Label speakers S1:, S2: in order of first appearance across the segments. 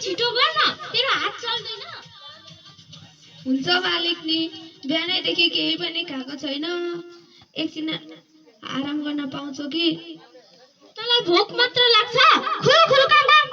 S1: छिटो गर्न, तेरो हात चल्दैन।
S2: हुन्छ मालिक नि, बिहानैदेखि केही पनि खाएको छैन। एकछिन आराम गर्न पाउँछु कि?
S1: तँलाई भोक मात्र लाग्छ? खुरु खुरु काम गर।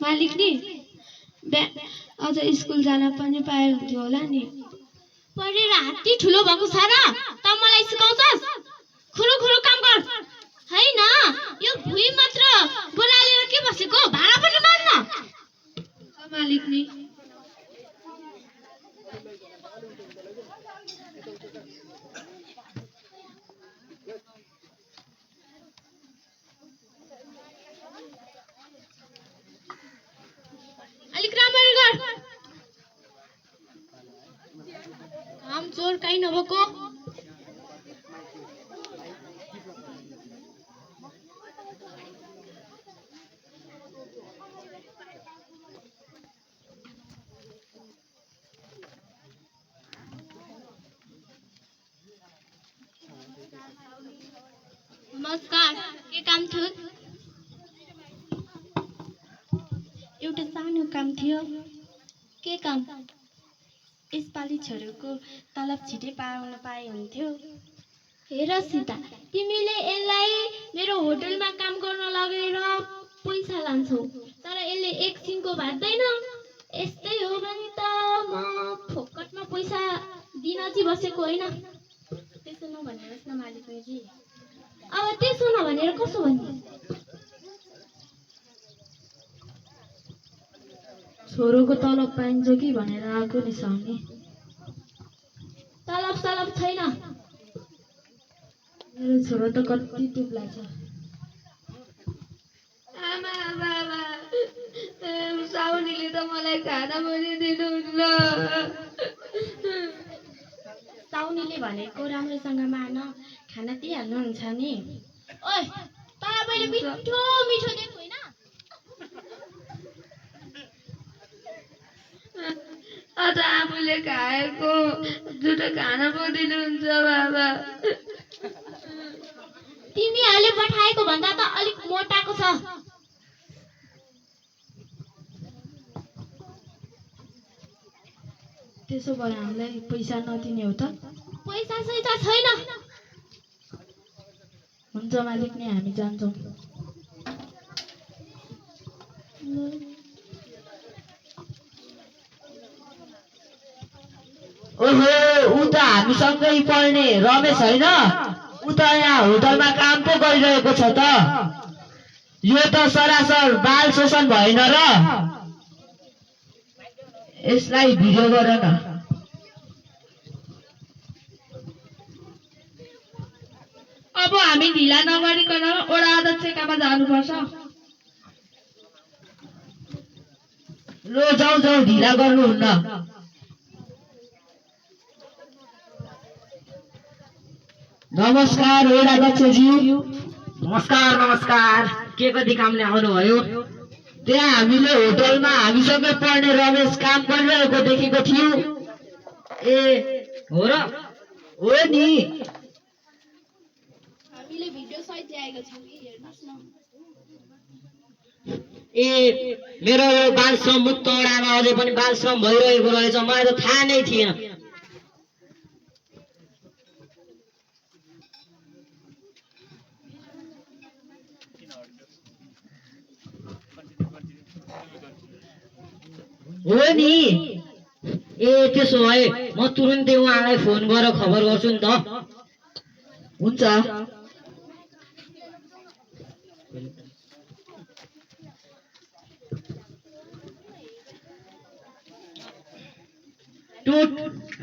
S2: मालिक नि, अझ स्कुल जान पनि पाए हुन्थ्यो होला नि।
S1: पढेर हात्ती ठुलो भएको छ र त मलाई सिकाउँछस्? खुरु खुरु काम गर। हैन, यो भुइँ मात्र बोलालेर के बसेको? भाडा पनि मान्न।
S2: मालिक नि,
S1: अलिक राम्ररी गर। काम चोर काहीँ नभएको। नमस्कार, के काम थियो?
S2: एउटा सानो काम थियो।
S1: के काम?
S2: यसपालि छोरीको तलब छिटै पाउन पाए हुन्थ्यो।
S1: हेर सीता, तिमीले यसलाई मेरो होटलमा काम गर्न लगेर पैसा लान्छौ, तर यसले एकछिनको भाट्दैन। यस्तै हो भने त म फोकटमा पैसा दिन चाहिँ बसेको होइन।
S2: त्यसो नभन्नुहोस् न मालिकजी।
S1: अब त्यसो नभनेर कसो भन्ने?
S2: छोरोको तलब पाइन्छ कि भनेर आएको नि साउनी।
S1: तलब सलब छैन।
S2: मेरो छोरो त कति टुप्ला छ। आमा बाबा, साउनीले त मलाई खाना पनि दिनुहुन्न। साउनीले भनेको राम्रोसँग मान, खाना दिइहाल्नुहुन्छ नि।
S1: ओइ, तँलाई मैले मिठो मिठो दिएको होइन?
S2: अझ आफूले खाएको झुटो खाना पो दिनुहुन्छ बाबा।
S1: तिमीहरूले पठाएको भन्दा त अलिक मोटाको छ।
S2: त्यसो भए हामीलाई पैसा नदिने हो त?
S1: पैसा सैसा छैन।
S2: हुन्छ मालिक नि, हामी जान्छौँ।
S3: ओहो, ऊ त हामीसँगै पढ्ने रमेश होइन? ऊ त यहाँ होटलमा काम पो गरिरहेको छ त। यो त सरासर बाल शोषण भएन र? यसलाई भिडियो गर न।
S2: अब हामी ढिला नगरिकन वडा अध्यक्षकामा जानुपर्छ।
S3: लो जाऊ जाऊ, ढिला गर्नुहुन्न। नमस्कार वडा अध्यक्षज्यू।
S4: नमस्कार नमस्कार, के कति कामले आउनुभयो?
S3: त्यहाँ हामीले होटलमा हामीसँगै पढ्ने रमेश काम गरिरहेको देखेको थियौँ।
S4: ए हो र?
S3: हो नि।
S2: हामीले भिडियो सहित ल्याएको छौँ कि, हेर्नुहोस् न।
S4: ए, मेरो यो बाल श्रम मुक्त वडामा अझै पनि बाल श्रम भइरहेको रहेछ, मलाई त थाहा नै थिएन।
S3: हो नि।
S4: ए, त्यसो भए म तुरुन्तै उहाँलाई फोन गरेर खबर गर्छु नि त।
S3: हुन्छ।
S4: टुट,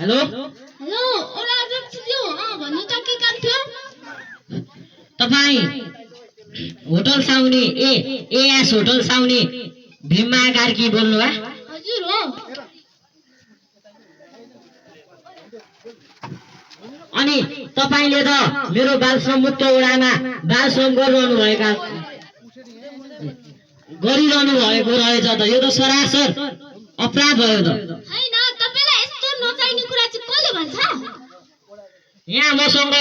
S4: हेलो
S1: हेलो, ओला अध्यक्षज्यू, भन्नु त के काम थियो?
S4: तपाईँ होटल साउनी एएस होटल साउनी भीममाया कार्की बोल्नु भा?
S1: हजुर हो।
S4: अनि तपाईँले त मेरो बाल श्रम मुक्त वडामा बाल श्रम गरिरहनु भएको रहेछ त। यो त सरासर अपराध भयो त।
S1: हैन, तपाईलाई यस्तो नचाहिने कुरा चाहिँ कसले भन्छ?
S4: यहाँ मसँग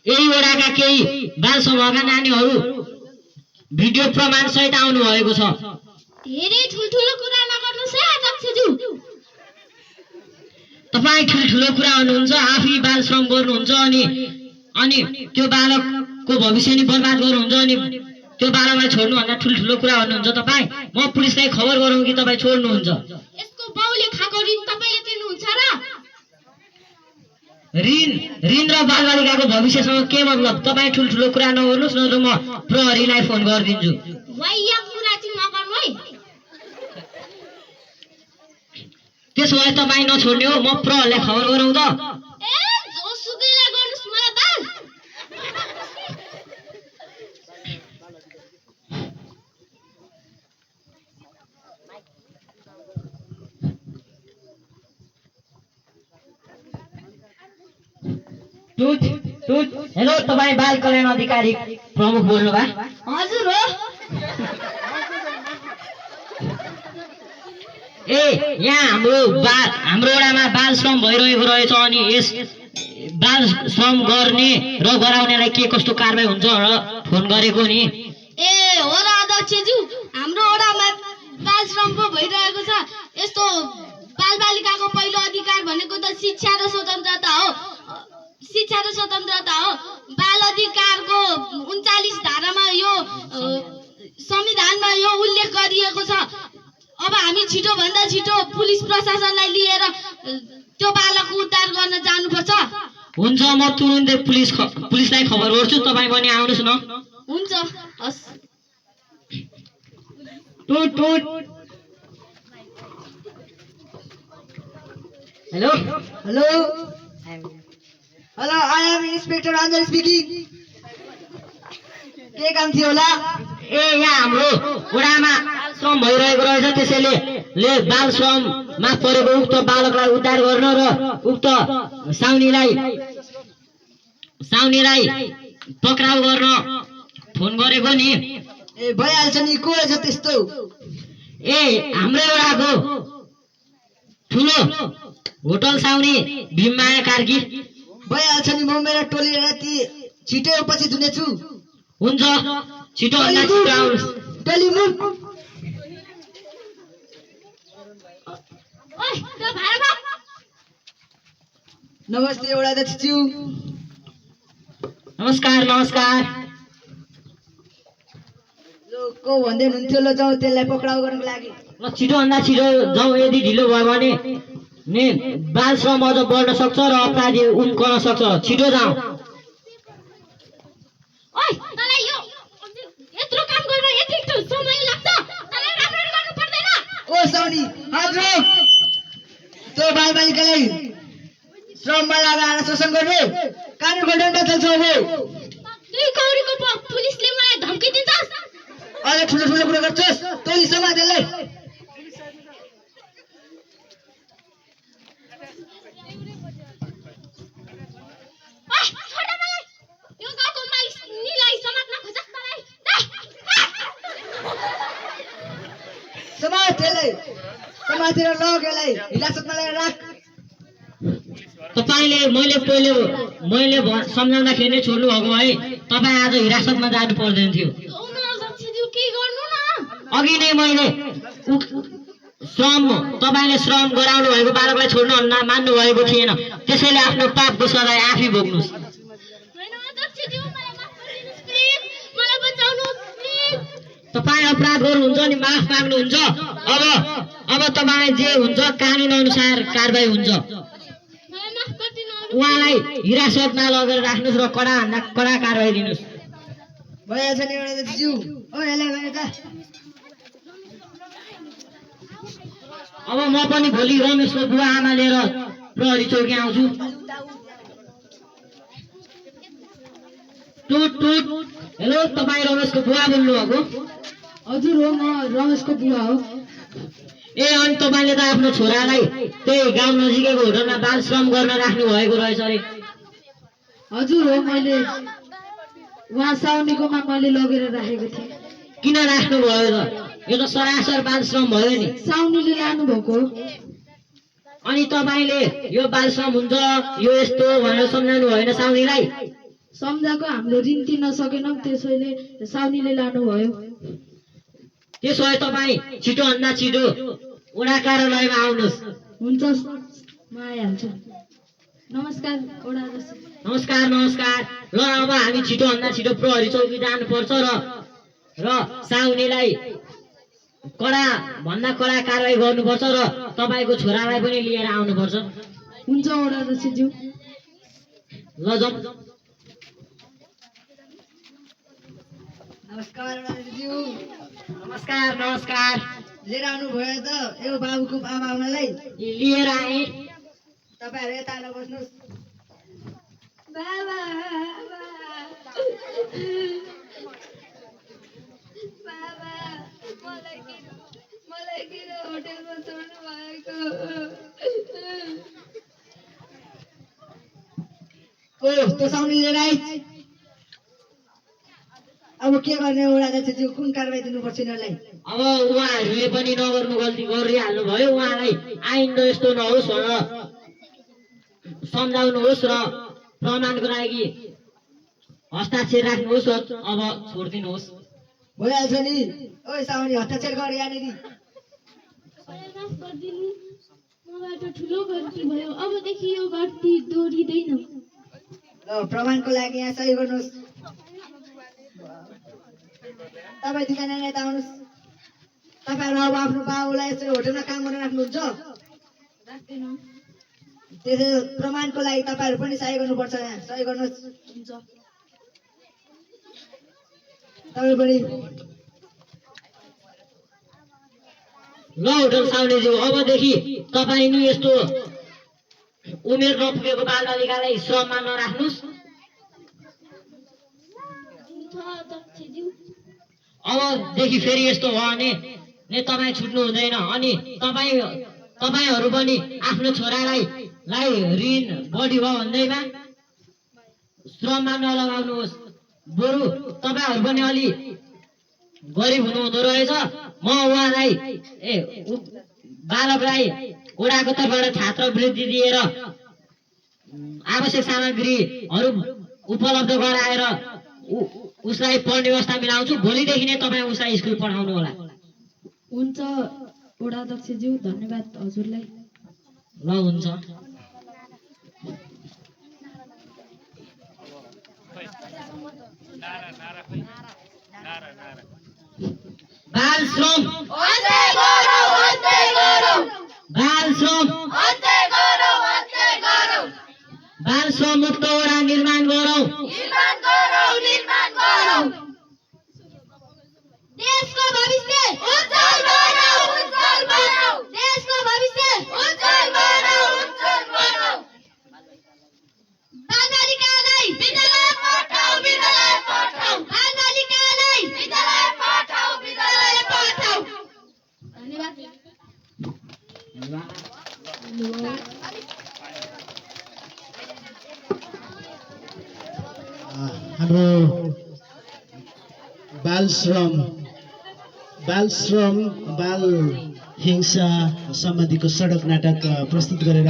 S4: यही वडाका केही बाल समूहका नानीहरू भिडियो प्रमाण सहित आउनु भएको छ।
S1: धेरै ठुल्ठुलो कुरा नगर्नुहोस् है अध्यक्षज्यू।
S4: तपाईँ ठुल्ठुलो कुरा गर्नुहुन्छ, आफै बाल श्रम गर्नुहुन्छ, अनि त्यो बालकको भविष्य नि बर्बाद गर्नुहुन्छ, अनि त्यो बालकलाई छोड्नुभन्दा ठुल्ठुलो कुरा गर्नुहुन्छ तपाईँ। म पुलिसलाई खबर गरौँ कि तपाईँ छोड्नुहुन्छ?
S1: यसको बाउले खाएको ऋण तपाईँले तिर्नुहुन्छ र?
S4: ऋण र बालबालिकाको भविष्यसँग के मतलब? तपाईँ ठुल्ठुलो कुरा नगर्नुहोस्, नत्र म प्रहरीलाई फोन गरिदिन्छु।
S1: वाइया कुरा चाहिँ नगर्नु है।
S4: त्यसो भए तपाईँ नछोड्ने हो, म प्रहरीलाई खबर गरौँ त?
S1: ए जोसुकैलाई गर्नुहोस्, मलाई बाल।
S4: हेलो, तपाईँ बाल कल्याण अधिकारी प्रमुख बोल्नुभयो?
S1: हजुर हो।
S4: ए यहाँ हाम्रो वडामा बाल श्रम भइरहेको रहेछ, अनि यस बाल श्रम गर्ने र गराउनेलाई के कस्तो कारबाही हुन्छ र फोन गरेको नि।
S2: ए हो र अध्यक्षज्यू, हाम्रो वडामा बाल श्रम पो भइरहेको छ। यस्तो बालबालिकाको पहिलो अधिकार भनेको त शिक्षा र स्वतन्त्रता हो। शिक्षा र स्वतन्त्रता हो। बाल अधिकारको 39 धारामा यो संविधानमा यो उल्लेख गरिएको छ। अब हामी छिटो भन्दा छिटो पुलिस प्रशासनलाई लिएर त्यो बालकको उद्धार गर्न जानुपर्छ।
S4: हुन्छ, म तुरुन्तै पुलिसलाई खबर गर्छु, तपाईँ पनि आउनुहोस् न।
S2: हुन्छ, हस्।
S4: Hello,
S3: hello, I am inspector Anjal speaking. के काम थियो होला?
S4: ए यहाँ हाम्रो वडामा बाल श्रम भइरहेको रहेछ, त्यसैले बाल श्रममा परेको उक्त बालकलाई उद्धार गर्न र उक्त साउनीलाई पक्राउ गर्न फोन गरेको नि।
S3: ए भइहाल्छ नि, को रहेछ त्यस्तो?
S4: ए हाम्रै वडाको ठुलो होटल साउनी भीममाया कार्की।
S3: भइहाल्छ नि, म मेरो टोली राति छिटो पछि जुनेछु।
S4: हुन्छ, छिटो भन्दा छिटो आउनुहोस्।
S3: टोली मुभ।
S1: ओइ त्यो भाडा बाप।
S3: नमस्ते वडा अध्यक्षज्यू।
S4: नमस्कार।
S3: जो को भन्दै हुनुहुन्थ्यो, ल जाउँ त्यसलाई पक्राउ गर्नको लागि।
S4: ल छिटो भन्दा छिटो जाउँ, यदि ढिलो भयो भने बाल श्रम अझ बढ्न सक्छ र अपराधी उम्कन सक्छ। छिटो जाउँ।
S1: ओइ तँलाई यो यत्रो काम गरेर यति समय लाग्छ, तँलाई राम्ररी गर्नु पर्दैन?
S3: ओ साउनी, हात रोक। त्यो बालबालिकालाई श्रममा लगाएर शोषण गर्ने कानुनको डन्डा चल्छ।
S1: दुई कौडीको पुलिसले मलाई धम्की दिन्छस्?
S3: अझ ठुलो ठुलो कुरा गर्छस्? टोली समाज यसलाई।
S1: ओइ छोड मलाई। यो गाउँको मालिकलाई समात्न खोजस् तँलाई?
S3: समाज त्यसलाई समातेर लग, यसलाई हिरासतमा लगाएर राख।
S4: तपाईँले मैले सम्झाउँदाखेरि नै छोड्नु भएको भए तपाईँ आज हिरासतमा जानु पर्दैन थियो।
S1: औन अध्यक्षज्यू, के गर्नु न?
S4: अघि नै मैले तपाईँले श्रम गराउनु भएको बालकलाई छोड्नु मान्नु भएको थिएन, त्यसैले आफ्नो पापको सजाय आफै भोग्नुहोस्।
S1: हैन अध्यक्षज्यू, मलाई माफ गरिदिनुस् प्लिज, मलाई बचाउनुहोस् प्लिज।
S4: तपाईँ अपराध गर्नुहुन्छ नि माफ माग्नुहुन्छ। अब तपाईँ जे हुन्छ कानुन अनुसार कारबाही हुन्छ।
S1: मलाई माफ गरिदिनु।
S4: उहाँलाई हिरासतमा लगेर राख्नुहोस् र कडाभन्दा कडा कारबाही दिनुहोस्।
S3: भइहाल्छ नि वडा अध्यक्षज्यू। ओ यसलाई गरेका।
S4: अब म पनि भोलि रमेशको बुवा आमा लिएर प्रहरी चौकी आउँछु। हेलो, तपाईँ रमेशको बुवा बोल्नुभएको?
S3: हजुर हो, म रमेशको बुवा हो।
S4: ए अनि तपाईँले त आफ्नो छोरालाई त्यही गाउँ नजिकैको होटलमा बाल श्रम गर्न राख्नु भएको रहेछ अरे।
S3: हजुर हो, मैले उहाँ साउनीकोमा मैले लगेर राखेको थिएँ।
S4: किन राख्नु भयो त? यो त सरासर बाल श्रम भयो नि।
S3: साउनीले लानु भएको।
S4: अनि तपाईँले यो बाल श्रम हुन्छ, यो यस्तो भनेर सम्झाउनु भएन साउनीलाई?
S5: सम्झाको हाम्रो ऋण तिर्न सकेनौँ, त्यसैले साउनीले लानुभयो।
S4: त्यसो भए तपाईँ छिटोभन्दा छिटो वडा कार्यालयमा आउनुहोस्।
S5: हुन्छ, म आइहाल्छु। नमस्कार वडा अध्यक्ष।
S4: नमस्कार नमस्कार। ल अब हामी छिटोभन्दा छिटो प्रहरी चौकी जानुपर्छ र साउनीलाई कडा भन्दा कडा कारवाही गर्नुपर्छ र तपाईँको छोरालाई पनि लिएर आउनुपर्छ।
S5: हुन्छ वडा अध्यक्षज्यू।
S4: ल जाउँ।
S6: नमस्कार दाजुज्यू,
S4: नमस्कार नमस्कार।
S6: लिएर आउनुभयो त यो बाबुको बाबा आमालाई?
S4: लिएर आएँ।
S6: तपाईँहरू यता आएर बस्नुहोस्।
S1: बाबा बाबा मलाई किन होटेलमा छोड्नु भएको?
S6: ओ त्यो साउनी लिएर आइ। अब के गर्ने वडा अध्यक्षज्यू, कुन कारवाही दिनुपर्छ यिनीहरूलाई?
S4: अब उहाँहरूले पनि नगर्नु गल्ती गरिहाल्नु भयो। उहाँलाई आइन्दा यस्तो नहोस् भनेर सम्झाउनुहोस् र प्रमाणको लागि हस्ताक्षर राख्नुहोस् र अब छोडिदिनुहोस्।
S6: भइहाल्छ नि। ओ साउनी हस्ताक्षर गर यहाँनिर।
S1: मलाई माफ गरिदिनु, मबाट ठुलो गल्ती भयो। अबदेखि यो गल्ती दोहोरिँदैन।
S6: ल प्रमाणको लागि यहाँ सही गर्नुहोस्। तपाईँ दुईजना यता आउनुहोस्। तपाईँहरू अब आफ्नो बाबुलाई यसरी होटेलमा काम गर्न राख्नुहुन्छ?
S1: राख्दैनौँ।
S6: त्यसै प्रमाणको लागि तपाईँहरू पनि सही गर्नुपर्छ। यहाँ सही गर्नुहोस्। तपाईँ पनि।
S4: ल होटल साउनेज्यू, अबदेखि तपाईँ नि यस्तो उमेर नपुगेको बालबालिकालाई श्रममा नराख्नुहोस्।
S1: हुन्छ अध्यक्षज्यू।
S4: अबदेखि फेरि यस्तो भयो भने तपाईँ छुट्नु हुँदैन। अनि तपाईँहरू पनि आफ्नो छोरालाई ऋण बढी भयो भन्दैमा श्रममा नलगाउनुहोस्। बरु तपाईँहरू पनि अलि गरिब हुनुहुँदो रहेछ। म उहाँलाई बालकलाई वडाको तर्फबाट छात्रवृत्ति दिएर आवश्यक सामग्रीहरू उपलब्ध गराएर उसलाई पढ्ने व्यवस्था मिलाउँछु। भोलिदेखि नै तपाईँ उसलाई स्कुल पढाउनु होला।
S5: हुन्छ वडा अध्यक्षज्यू, धन्यवाद हजुरलाई।
S4: ल हुन्छ। बाल श्रम बाल श्रम मुक्त वडा निर्माण गरौँ।
S2: देशको भविष्य उज्जवल बनाऊ, उज्जवल बनाऊ। देशको भविष्य उज्जवल बनाऊ, उज्जवल बनाऊ। बालबालिकालाई विद्यालय पठाऊ, विद्यालय पठाऊ। बालबालिकालाई विद्यालय पठाऊ, विद्यालय पठाऊ। धन्यवाद।
S7: हाम्रो बाल श्रम, बाल हिंसा सम्बन्धीको सडक नाटक प्रस्तुत गरेर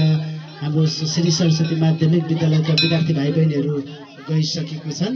S7: हाम्रो श्री सरस्वती माध्यमिक विद्यालयका विद्यार्थी भाइ बहिनीहरू गइसकेको छन्।